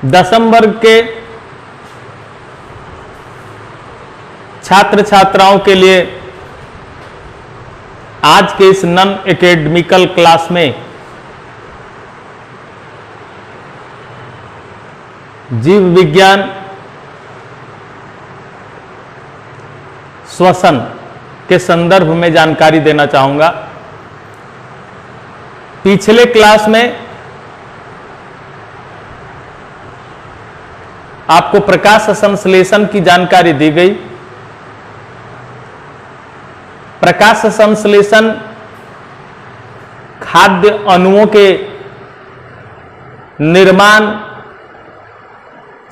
10वीं वर्ग के छात्र छात्राओं के लिए आज के इस नॉन एकेडमिकल क्लास में जीव विज्ञान श्वसन के संदर्भ में जानकारी देना चाहूंगा। पिछले क्लास में आपको प्रकाश संश्लेषण की जानकारी दी गई। प्रकाश संश्लेषण खाद्य अणुओं के निर्माण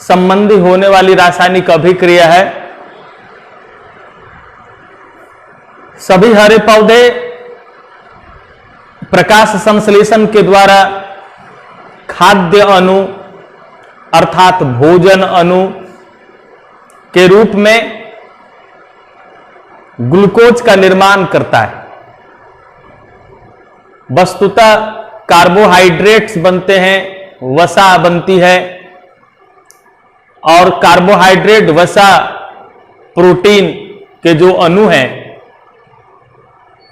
संबंधी होने वाली रासायनिक अभिक्रिया है। सभी हरे पौधे प्रकाश संश्लेषण के द्वारा खाद्य अणु अर्थात भोजन अणु के रूप में ग्लूकोज का निर्माण करता है। वस्तुतः कार्बोहाइड्रेट्स बनते हैं, वसा बनती है और कार्बोहाइड्रेट वसा प्रोटीन के जो अणु हैं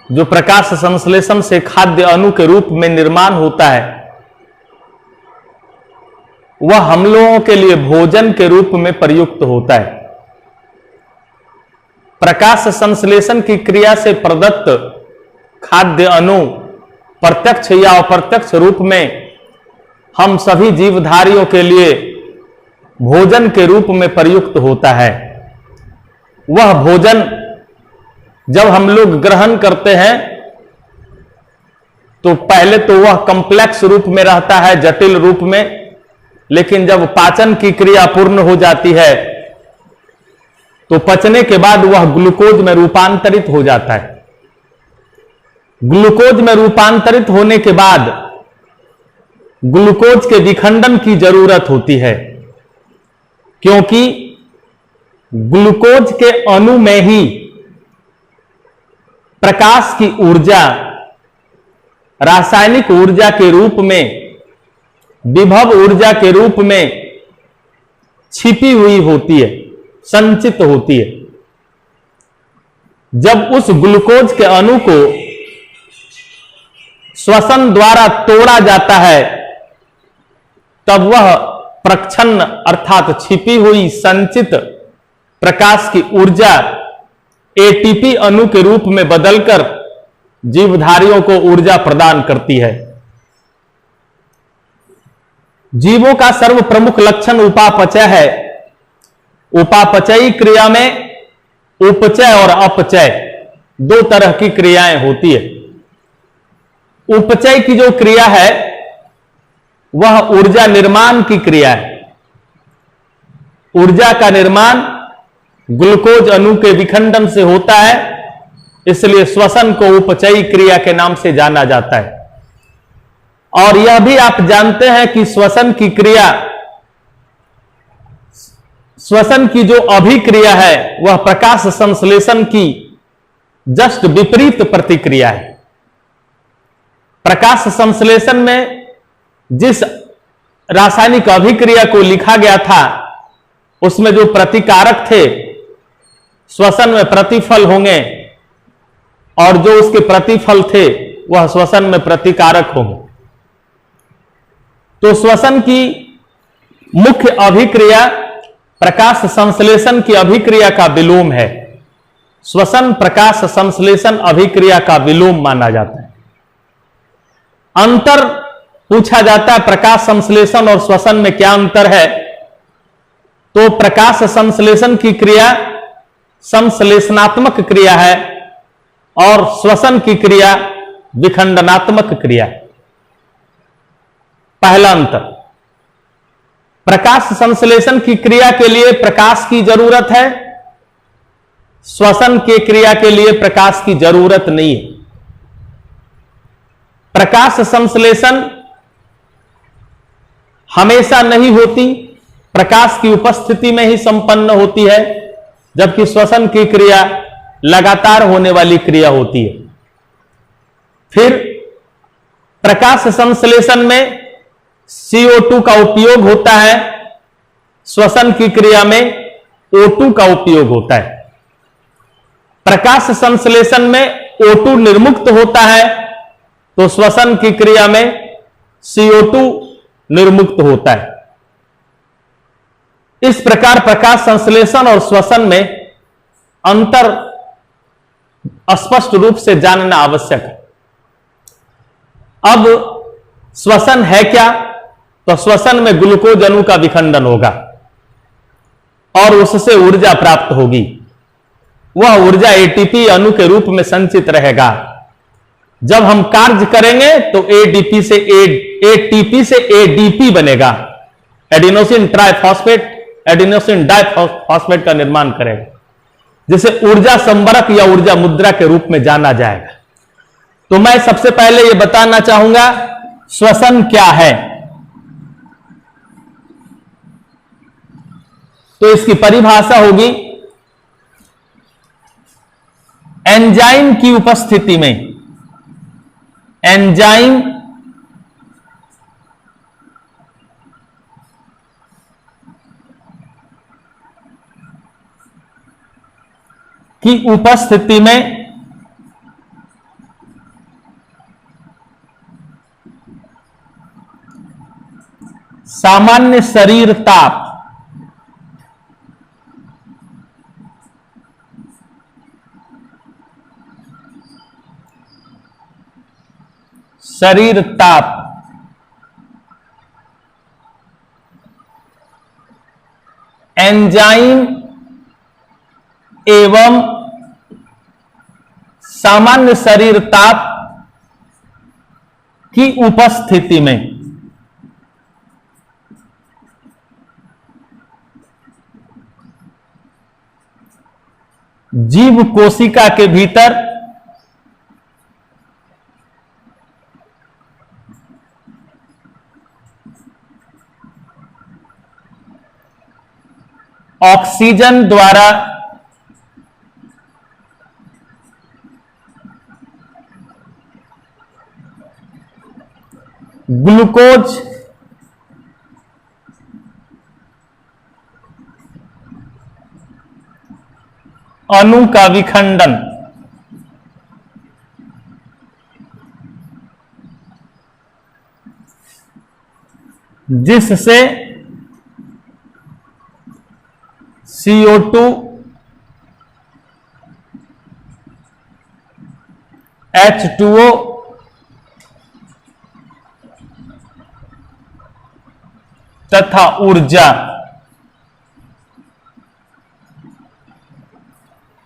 जो प्रकाश संश्लेषण से खाद्य अणु के रूप में निर्माण होता है, वह हम लोगों के लिए भोजन के रूप में प्रयुक्त होता है। प्रकाश संश्लेषण की क्रिया से प्रदत्त खाद्य अणु प्रत्यक्ष या अप्रत्यक्ष रूप में हम सभी जीवधारियों के लिए भोजन के रूप में प्रयुक्त होता है। वह भोजन जब हम लोग ग्रहण करते हैं तो पहले तो वह कॉम्प्लेक्स रूप में रहता है, जटिल रूप में, लेकिन जब पाचन की क्रिया पूर्ण हो जाती है तो पचने के बाद वह ग्लूकोज में रूपांतरित हो जाता है। ग्लूकोज में रूपांतरित होने के बाद ग्लूकोज के विखंडन की जरूरत होती है, क्योंकि ग्लूकोज के अणु में ही प्रकाश की ऊर्जा रासायनिक ऊर्जा के रूप में, विभव ऊर्जा के रूप में छिपी हुई होती है, संचित होती है। जब उस ग्लूकोज के अणु को श्वसन द्वारा तोड़ा जाता है तब वह प्रच्छन्न अर्थात छिपी हुई संचित प्रकाश की ऊर्जा एटीपी अणु के रूप में बदलकर जीवधारियों को ऊर्जा प्रदान करती है। जीवों का सर्व प्रमुख लक्षण उपापचय है। उपापचयी क्रिया में उपचय और अपचय दो तरह की क्रियाएं होती है। उपचय की जो क्रिया है वह ऊर्जा निर्माण की क्रिया है। ऊर्जा का निर्माण ग्लूकोज अणु के विखंडन से होता है, इसलिए श्वसन को उपचयी क्रिया के नाम से जाना जाता है। और यह भी आप जानते हैं कि श्वसन की क्रिया, श्वसन की जो अभिक्रिया है वह प्रकाश संश्लेषण की जस्ट विपरीत प्रतिक्रिया है। प्रकाश संश्लेषण में जिस रासायनिक अभिक्रिया को लिखा गया था उसमें जो प्रतिकारक थे श्वसन में प्रतिफल होंगे, और जो उसके प्रतिफल थे वह श्वसन में प्रतिकारक होंगे। तो श्वसन की मुख्य अभिक्रिया प्रकाश संश्लेषण की अभिक्रिया का विलोम है। श्वसन प्रकाश संश्लेषण अभिक्रिया का विलोम माना जाता है। अंतर पूछा जाता है प्रकाश संश्लेषण और श्वसन में क्या अंतर है, तो प्रकाश संश्लेषण की क्रिया संश्लेषणात्मक क्रिया है और श्वसन की क्रिया विखंडनात्मक क्रिया है। पहला अंतर, प्रकाश संश्लेषण की क्रिया के लिए प्रकाश की जरूरत है, श्वसन की क्रिया के लिए प्रकाश की जरूरत नहीं है। प्रकाश संश्लेषण हमेशा नहीं होती, प्रकाश की उपस्थिति में ही संपन्न होती है, जबकि श्वसन की क्रिया लगातार होने वाली क्रिया होती है। फिर प्रकाश संश्लेषण में CO2 का उपयोग होता है श्वसन की क्रिया में O2 का उपयोग होता है। प्रकाश संश्लेषण में O2 निर्मुक्त होता है, तो श्वसन की क्रिया में CO2 निर्मुक्त होता है। इस प्रकार प्रकाश संश्लेषण और श्वसन में अंतर स्पष्ट रूप से जानना आवश्यक है। अब श्वसन है क्या? तो श्वसन में ग्लूकोज अणु का विखंडन होगा और उससे ऊर्जा प्राप्त होगी। वह ऊर्जा एटीपी अणु के रूप में संचित रहेगा। जब हम कार्य करेंगे तो एटीपी से एडीपी बनेगा, एडिनोसिन ट्राइफॉस्फेट, एडिनोसिन डाइफॉस्फेट का निर्माण करेगा, जिसे ऊर्जा संवरक या ऊर्जा मुद्रा के रूप में जाना जाएगा। तो मैं सबसे पहले यह बताना चाहूंगा श्वसन क्या है। तो इसकी परिभाषा होगी, एंजाइम की उपस्थिति में, एंजाइम की उपस्थिति में सामान्य शरीर ताप, शरीर ताप एंजाइम एवं सामान्य शरीर ताप की उपस्थिति में जीव कोशिका के भीतर ऑक्सीजन द्वारा ग्लूकोज अणु का विखंडन जिससे CO2 H2O तथा ऊर्जा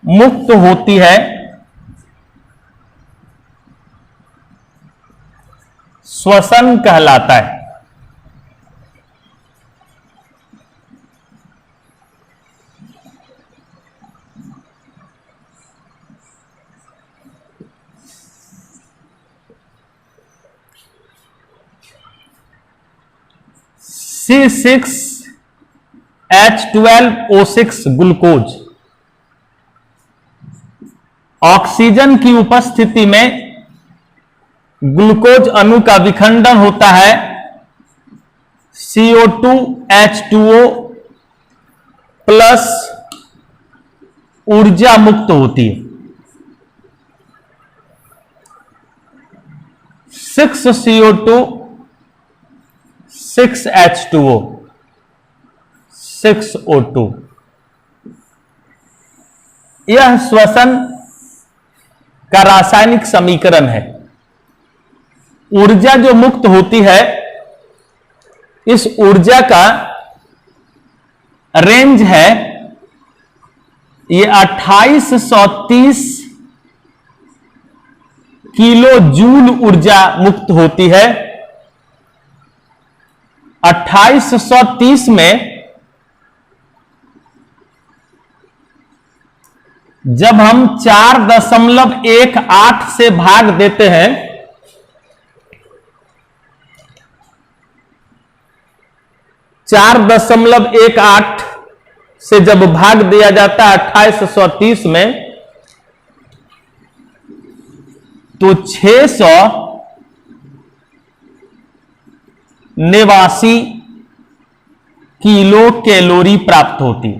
मुक्त होती है, श्वसन कहलाता है। C6H12O6 ग्लूकोज ऑक्सीजन की उपस्थिति में ग्लूकोज अणु का विखंडन होता है, CO2 H2O प्लस ऊर्जा मुक्त होती है। 6CO2 6H2O 6O2 यह श्वसन का रासायनिक समीकरण है। ऊर्जा जो मुक्त होती है, इस ऊर्जा का रेंज है ये 2830 किलो जूल ऊर्जा मुक्त होती है। 2830 में जब हम 4.18 से भाग देते हैं, चार 4.18 से जब भाग दिया जाता है 2830 में, तो 689 किलो कैलोरी प्राप्त होती है।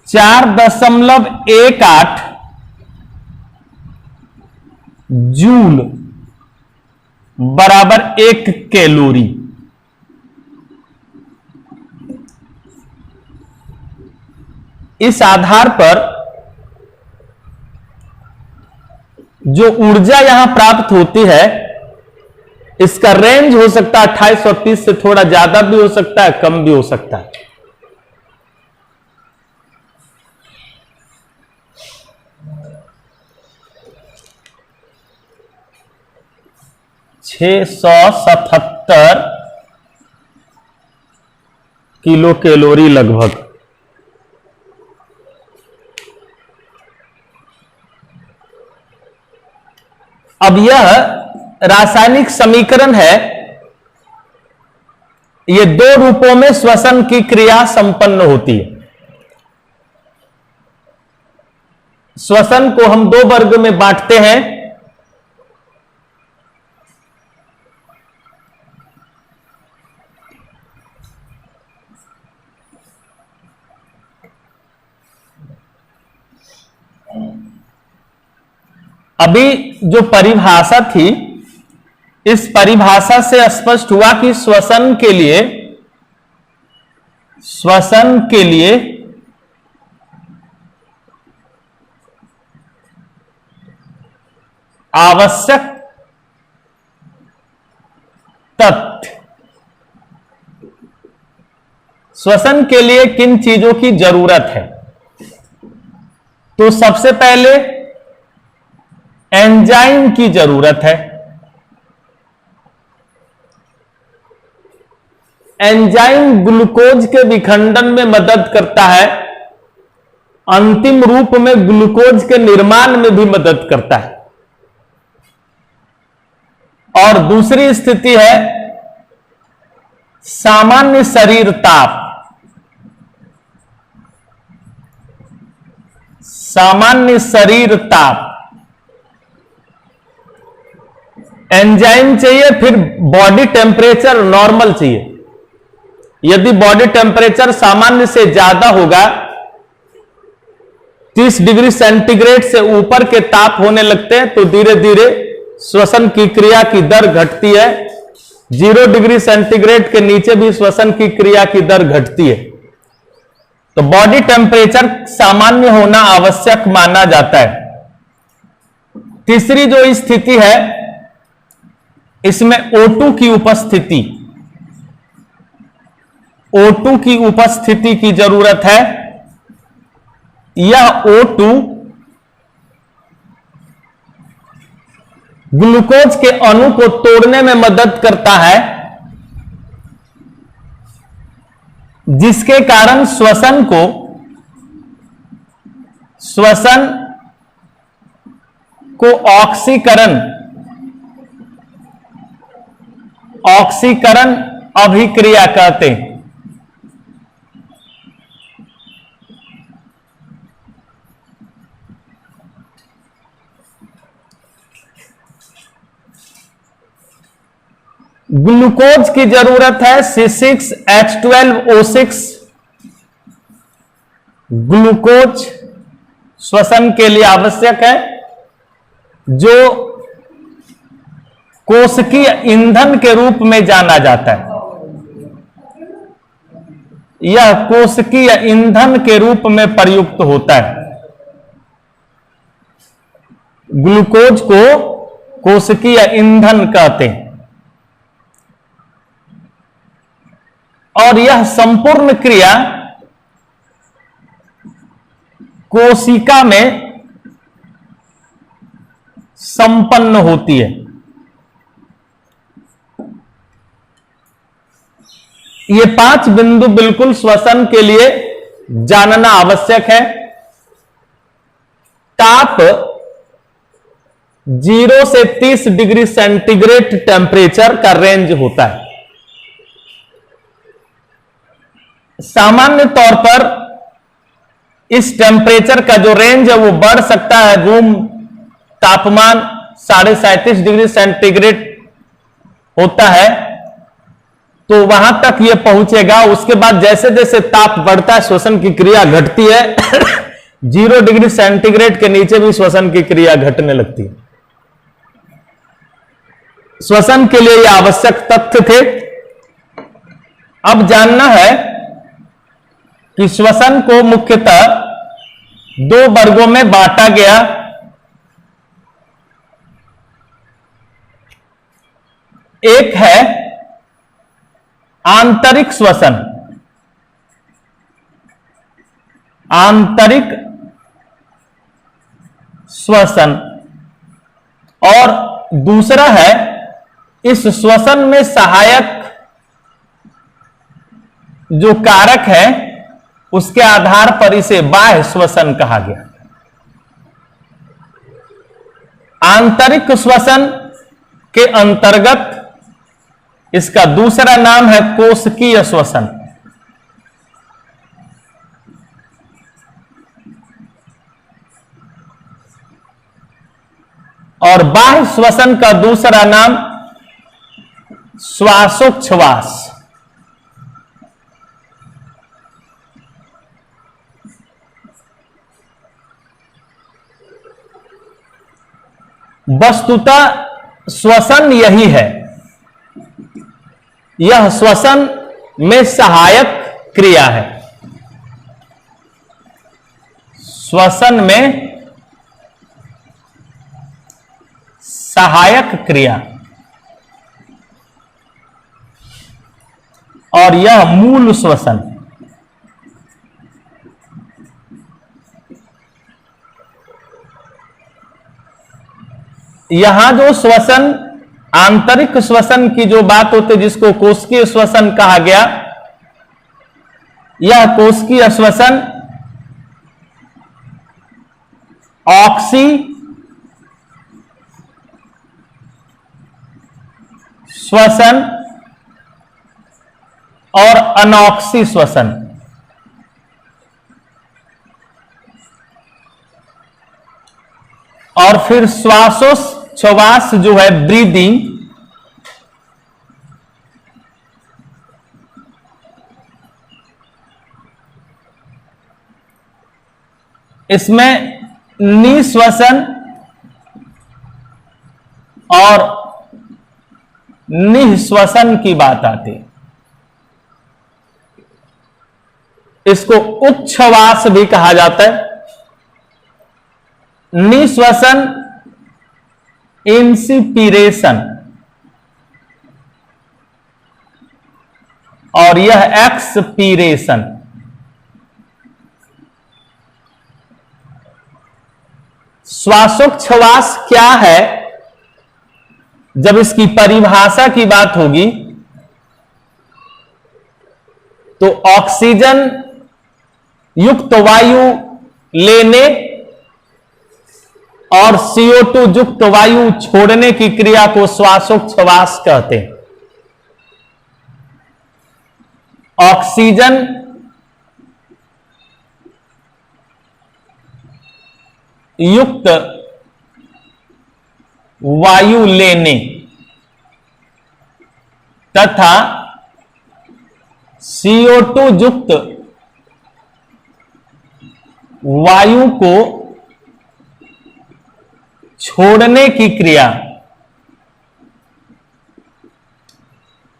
चार 4.18 जूल बराबर 1 कैलोरी। इस आधार पर जो ऊर्जा यहां प्राप्त होती है, इसका रेंज हो सकता है 2830 से थोड़ा ज्यादा भी हो सकता है, कम भी हो सकता है। $677 किलो कैलोरी लगभग। अब यह रासायनिक समीकरण है, यह 2 रूपों में श्वसन की क्रिया संपन्न होती है। श्वसन को हम 2 वर्ग में बांटते हैं। अभी जो परिभाषा थी, इस परिभाषा से स्पष्ट हुआ कि श्वसन के लिए आवश्यक तत्व, श्वसन के लिए किन चीजों की जरूरत है। तो सबसे पहले एंजाइम की जरूरत है। एंजाइम ग्लूकोज के विखंडन में मदद करता है, अंतिम रूप में ग्लूकोज के निर्माण में भी मदद करता है। और दूसरी स्थिति है सामान्य शरीर ताप। सामान्य शरीर ताप एंजाइम चाहिए, फिर बॉडी टेम्परेचर नॉर्मल चाहिए। यदि बॉडी टेम्परेचर सामान्य से ज्यादा होगा, 30 डिग्री सेंटीग्रेड से ऊपर के ताप होने लगते हैं, तो धीरे धीरे श्वसन की क्रिया की दर घटती है। 0 डिग्री सेंटीग्रेड के नीचे भी श्वसन की क्रिया की दर घटती है। तो बॉडी टेम्परेचर सामान्य होना आवश्यक माना जाता है। तीसरी जो स्थिति है, इसमें O2 की उपस्थिति, O2 की उपस्थिति की जरूरत है। यह O2 ग्लूकोज के अणु को तोड़ने में मदद करता है, जिसके कारण श्वसन को ऑक्सीकरण अभिक्रिया कहते हैं। ग्लूकोज की जरूरत है C6H12O6। ग्लूकोज श्वसन के लिए आवश्यक है, जो कोशिकीय ईंधन के रूप में जाना जाता है। यह कोशिकीय ईंधन के रूप में प्रयुक्त होता है। ग्लूकोज को कोशिकीय ईंधन कहते हैं। और यह संपूर्ण क्रिया कोशिका में संपन्न होती है। ये 5 बिंदु बिल्कुल श्वसन के लिए जानना आवश्यक है। ताप 0 से 30 डिग्री सेंटीग्रेड टेम्परेचर का रेंज होता है। सामान्य तौर पर इस टेम्परेचर का जो रेंज है वो बढ़ सकता है रूम तापमान 37.5 डिग्री सेंटीग्रेड होता है, तो वहां तक यह पहुंचेगा। उसके बाद जैसे जैसे ताप बढ़ता है श्वसन की क्रिया घटती है 0 डिग्री सेंटीग्रेड के नीचे भी श्वसन की क्रिया घटने लगती है। श्वसन के लिए यह आवश्यक तथ्य थे। अब जानना है कि श्वसन को मुख्यतः 2 वर्गों में बांटा गया। एक है आंतरिक श्वसन, आंतरिक श्वसन, और दूसरा है इस श्वसन में सहायक जो कारक है उसके आधार पर इसे बाह्य श्वसन कहा गया। आंतरिक श्वसन के अंतर्गत इसका दूसरा नाम है कोशिकीय श्वसन, और बाह्य श्वसन का दूसरा नाम श्वासोच्छ्वास। वस्तुतः श्वसन यही है, यह श्वसन में सहायक क्रिया है। श्वसन में सहायक क्रिया, और यह मूल श्वसन। यहां जो श्वसन, आंतरिक श्वसन की जो बात होती है जिसको कोशिकीय श्वसन कहा गया, यह कोशिकीय श्वसन ऑक्सी श्वसन और अनॉक्सी श्वसन, और फिर श्वासोच्छ्वास जो है ब्रीदिंग, इसमें निश्वसन और निःश्वसन की बात आती है। इसको उच्छ्वास भी कहा जाता है। निश्वसन इंस्पिरेशन, और यह एक्सपीरेशन। श्वासोच्छ्वास क्या है, जब इसकी परिभाषा की बात होगी तो ऑक्सीजन युक्त वायु लेने और CO2 युक्त वायु छोड़ने की क्रिया को श्वासोच्छ्वास कहते हैं। ऑक्सीजन युक्त वायु लेने तथा CO2 युक्त वायु को छोड़ने की क्रिया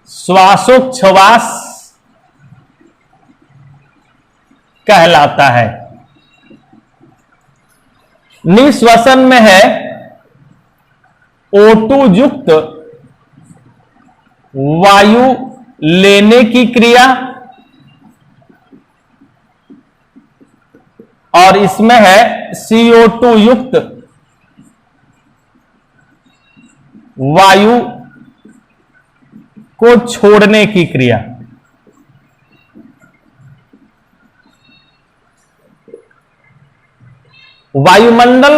श्वासोच्छ्वास कहलाता है। निश्वसन में है O2 युक्त वायु लेने की क्रिया, और इसमें है CO2 युक्त वायु को छोड़ने की क्रिया। वायुमंडल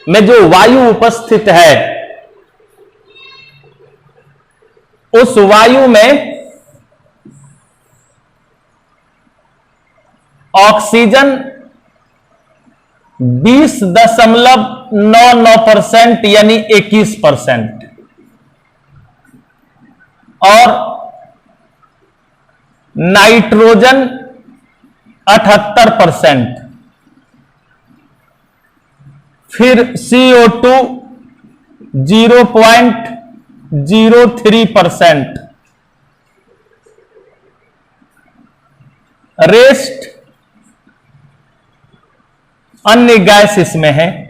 में जो वायु उपस्थित है उस वायु में ऑक्सीजन 20.5 0.99% यानी 21%, और नाइट्रोजन 78%, फिर CO2 0.03%, रेस्ट अन्य गैस इसमें है।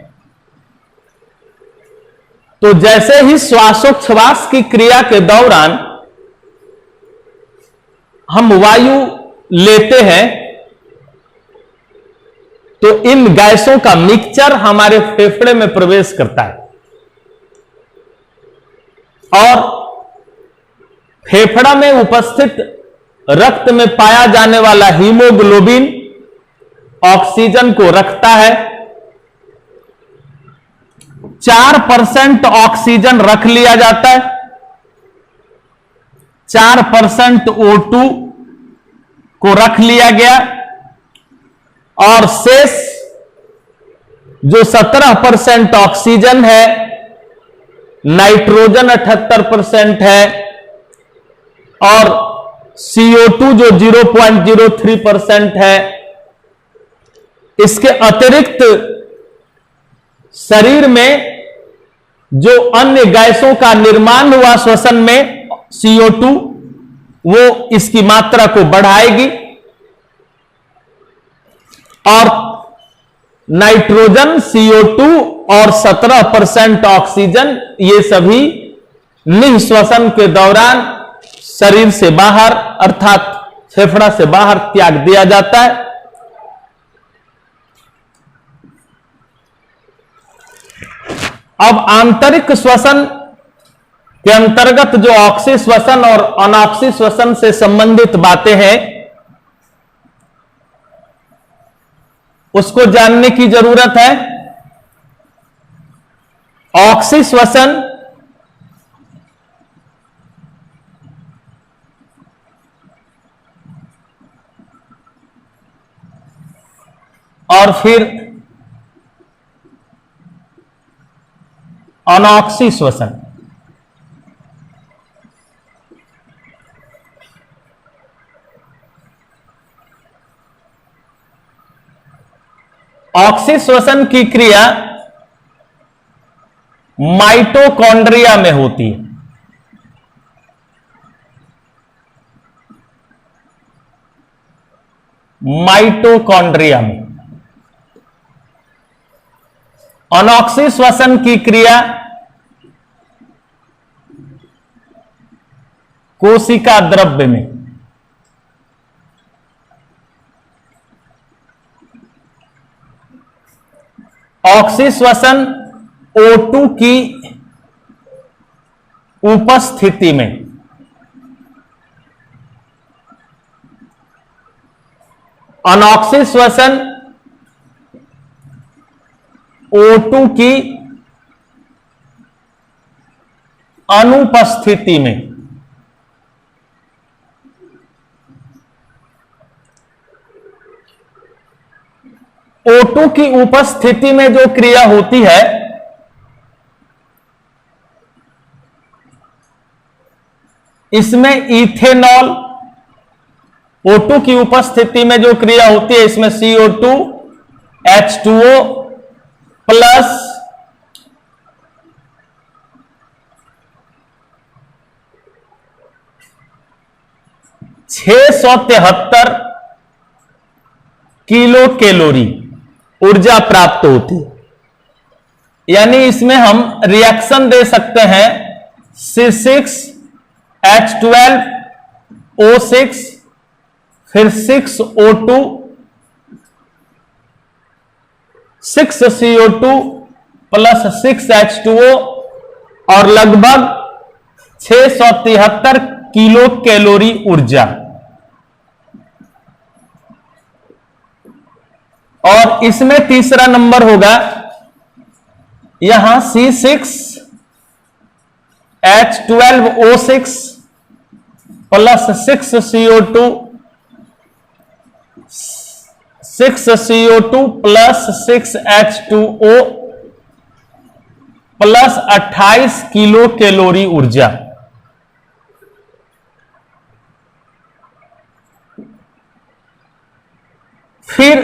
तो जैसे ही श्वासोच्छ्वास की क्रिया के दौरान हम वायु लेते हैं तो इन गैसों का मिक्सचर हमारे फेफड़े में प्रवेश करता है, और फेफड़ा में उपस्थित रक्त में पाया जाने वाला हीमोग्लोबिन ऑक्सीजन को रखता है। 4% ऑक्सीजन रख लिया जाता है, 4% O2 को रख लिया गया, और शेष जो 17% ऑक्सीजन है, नाइट्रोजन 78% है, और CO2 जो 0.03% है, इसके अतिरिक्त शरीर में जो अन्य गैसों का निर्माण हुआ श्वसन में CO2, वो इसकी मात्रा को बढ़ाएगी, और नाइट्रोजन, CO2 और 17% ऑक्सीजन, ये सभी निःश्वसन के दौरान शरीर से बाहर अर्थात फेफड़ा से बाहर त्याग दिया जाता है। अब आंतरिक श्वसन के अंतर्गत जो ऑक्सी श्वसन और अनॉक्सी श्वसन से संबंधित बातें हैं, उसको जानने की जरूरत है। ऑक्सी श्वसन और फिर अनॉक्सी श्वसन। ऑक्सी श्वसन की क्रिया माइटोकॉन्ड्रिया में होती है। माइटोकॉन्ड्रिया में। अनॉक्सी श्वसन की क्रिया कोशिका द्रव्य में। ऑक्सी श्वसन O2 की उपस्थिति में। अनॉक्सी श्वसन O2 की अनुपस्थिति में। O2 की उपस्थिति में जो क्रिया होती है, इसमें इथेनॉल, O2 की उपस्थिति में जो क्रिया होती है, इसमें CO2 H2O plus (673 kilo calorie ऊर्जा प्राप्त होती है। यानी इसमें हम रिएक्शन दे सकते हैं C6H12O6 फिर 6O2 6CO2 प्लस 6H2O और लगभग 673 किलो कैलोरी ऊर्जा। और इसमें तीसरा नंबर होगा यहां C6H12O6 plus 6CO2 plus 6H2O plus 28 kilo calorie ऊर्जा। फिर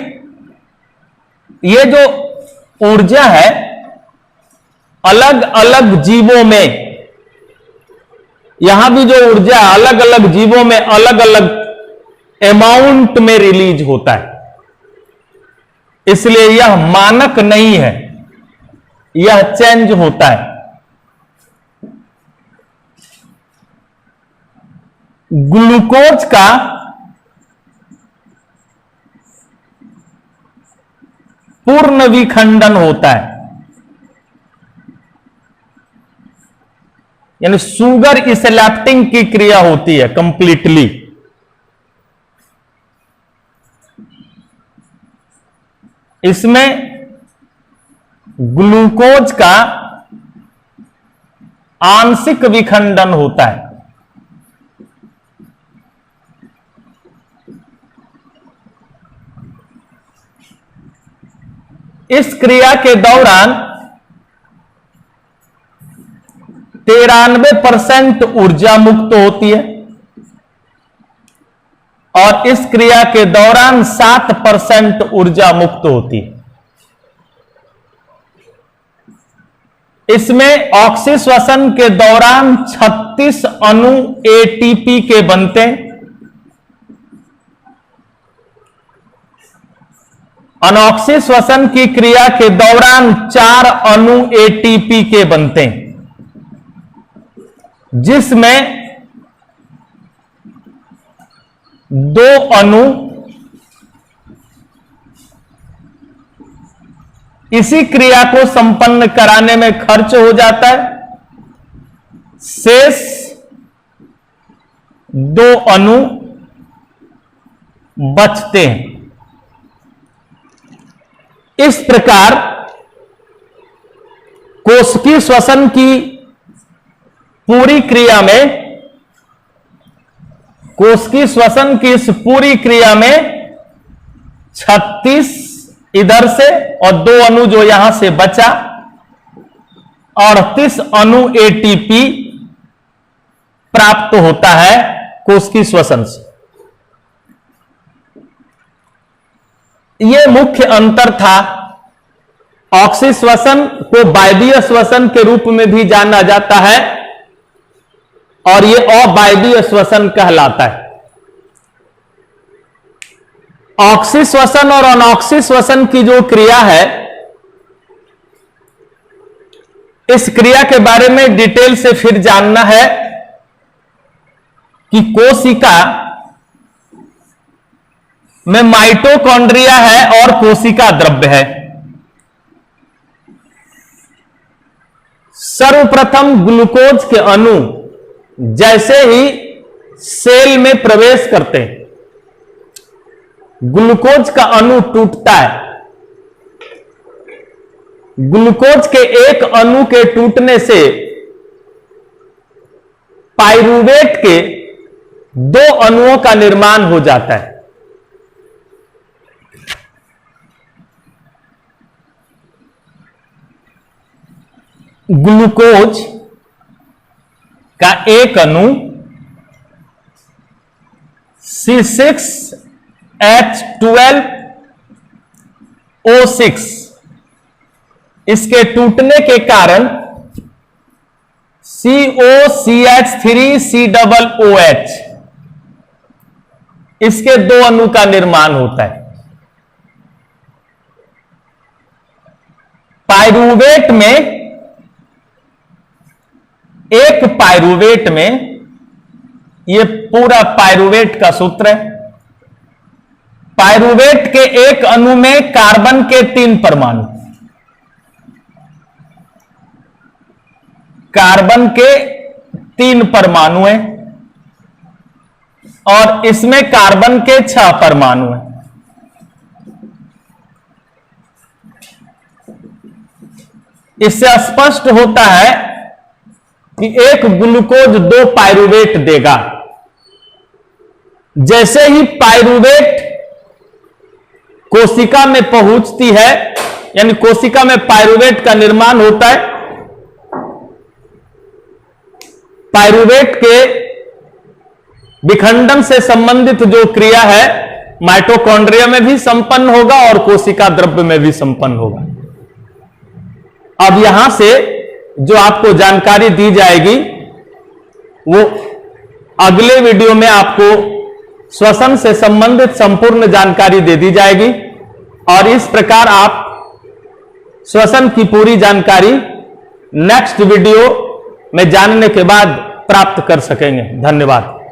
ये जो ऊर्जा है अलग अलग जीवों में, यहां भी जो ऊर्जा अलग अलग जीवों में अलग अलग अमाउंट में रिलीज होता है, इसलिए यह मानक नहीं है, यह चेंज होता है। ग्लूकोज का पूर्ण विखंडन होता है, यानी शुगर इसेलेप्टिंग की क्रिया होती है कंप्लीटली। इसमें ग्लूकोज का आंशिक विखंडन होता है। इस क्रिया के दौरान 93% ऊर्जा मुक्त होती है और इस क्रिया के दौरान 7% ऊर्जा मुक्त होती है। इसमें ऑक्सीश्वसन के दौरान 36 अणु एटीपी के बनते हैं, अनऑक्सी श्वसन की क्रिया के दौरान 4 अणु एटीपी के बनते हैं, जिसमें 2 अणु इसी क्रिया को संपन्न कराने में खर्च हो जाता है, शेष 2 अणु बचते हैं। इस प्रकार कोशिकीय श्वसन की पूरी क्रिया में, कोशिकीय श्वसन की इस पूरी क्रिया में 36 इधर से और 2 अणु जो यहां से बचा, 38 अणु एटीपी प्राप्त होता है कोशिकीय श्वसन से। यह मुख्य अंतर था। ऑक्सी श्वसन को वायवीय श्वसन के रूप में भी जाना जाता है और यह अवायवीय श्वसन कहलाता है। ऑक्सी श्वसन और अनऑक्सी श्वसन की जो क्रिया है, इस क्रिया के बारे में डिटेल से फिर जानना है कि कोशिका में माइटोकॉन्ड्रिया है और कोशिका द्रव्य है। सर्वप्रथम ग्लूकोज के अणु जैसे ही सेल में प्रवेश करते हैं, ग्लूकोज का अणु टूटता है। ग्लूकोज के एक अणु के टूटने से पाइरूवेट के 2 अणुओं का निर्माण हो जाता है। ग्लूकोज का एक अणु C6H12O6, इसके टूटने के कारण COCH3COOH, इसके 2 अणु का निर्माण होता है। पाइरूवेट में, एक पाइरूवेट में, यह पूरा पाइरूवेट का सूत्र है। पाइरूवेट के एक अणु में कार्बन के 3 परमाणु, कार्बन के 3 परमाणु हैं और इसमें कार्बन के 6 परमाणु हैं। इससे स्पष्ट होता है कि एक ग्लूकोज 2 पाइरूवेट देगा। जैसे ही पाइरूवेट कोशिका में पहुंचती है, यानी कोशिका में पाइरूवेट का निर्माण होता है, पायरुवेट के विखंडन से संबंधित जो क्रिया है माइटोकॉन्ड्रिया में भी संपन्न होगा और कोशिका द्रव्य में भी संपन्न होगा। अब यहां से जो आपको जानकारी दी जाएगी वो अगले वीडियो में आपको श्वसन से संबंधित संपूर्ण जानकारी दे दी जाएगी और इस प्रकार आप श्वसन की पूरी जानकारी नेक्स्ट वीडियो में जानने के बाद प्राप्त कर सकेंगे। धन्यवाद।